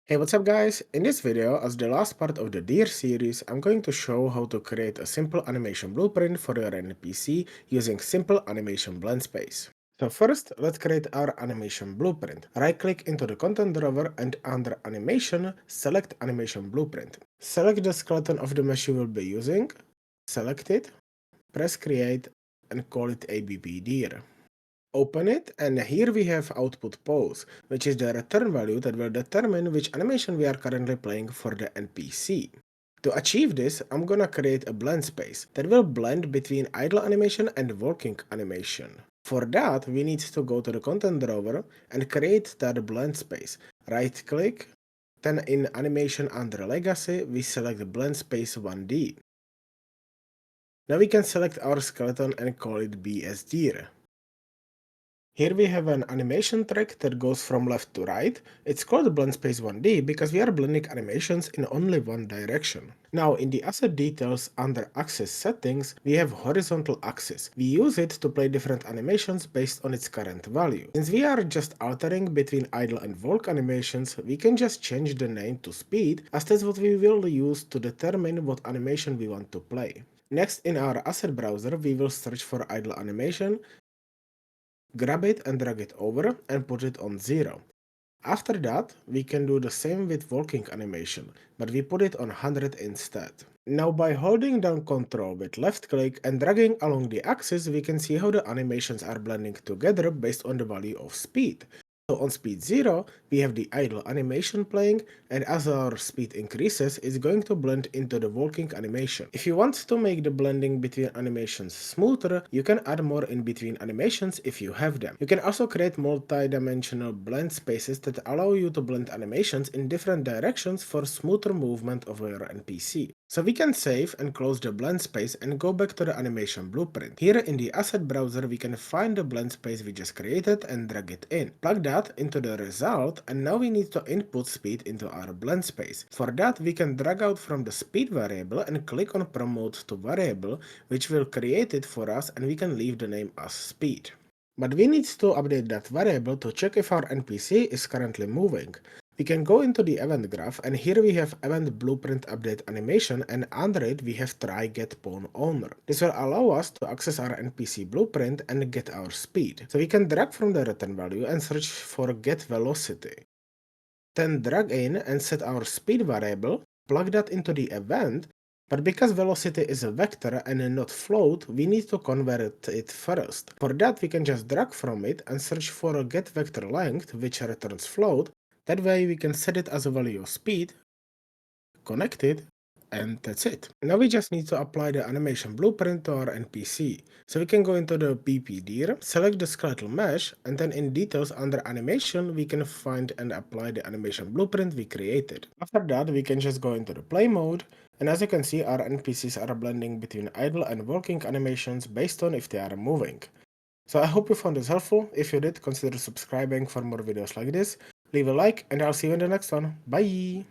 Hey, what's up guys? In this video, as the last part of the Deer series, I'm going to show how to create a simple animation blueprint for your NPC using simple animation blend space. So first, let's create our animation blueprint. Right-click into the content drawer and under Animation, select Animation Blueprint. Select the skeleton of the mesh you will be using, select it, press Create, and call it ABB Deer. Open it, and here we have output pose, which is the return value that will determine which animation we are currently playing for the NPC. To achieve this, I'm gonna create a blend space that will blend between idle animation and working animation. For that, we need to go to the content drawer and create that blend space. Right click, then in animation under legacy, we select blend space 1D. Now we can select our skeleton and call it BSD. Here we have an animation track that goes from left to right. It's called Blendspace 1D because we are blending animations in only one direction. Now in the asset details under axis settings, we have horizontal axis. We use it to play different animations based on its current value. Since we are just altering between idle and walk animations, we can just change the name to speed, as that's what we will use to determine what animation we want to play. Next, in our asset browser, we will search for idle animation, grab it and drag it over and put it on 0. After that, we can do the same with walking animation, but we put it on 100 instead. Now by holding down Ctrl with left click and dragging along the axis, we can see how the animations are blending together based on the value of speed. So on speed 0, we have the idle animation playing, and as our speed increases, it's going to blend into the walking animation. If you want to make the blending between animations smoother, you can add more in between animations if you have them. You can also create multi-dimensional blend spaces that allow you to blend animations in different directions for smoother movement of your NPC. So we can save and close the blend space and go back to the animation blueprint. Here in the asset browser, we can find the blend space we just created and drag it in. Plug that into the result, and now we need to input speed into our blend space. For that, we can drag out from the speed variable and click on promote to variable, which will create it for us, and we can leave the name as speed. But we need to update that variable to check if our NPC is currently moving. We can go into the event graph, and here we have event blueprint update animation, and under it we have try get pawn owner. This will allow us to access our NPC blueprint and get our speed. So we can drag from the return value and search for get velocity. Then drag in and set our speed variable, plug that into the event, but because velocity is a vector and not float, we need to convert it first. For that, we can just drag from it and search for a get vector length, which returns float. That way we can set it as a value of speed, connect it, and that's it. Now we just need to apply the animation blueprint to our NPC. So we can go into the BPDir, select the skeletal mesh, and then in details under animation, we can find and apply the animation blueprint we created. After that, we can just go into the play mode, and as you can see, our NPCs are blending between idle and working animations based on if they are moving. So I hope you found this helpful. If you did, consider subscribing for more videos like this. Leave a like, and I'll see you in the next one. Bye!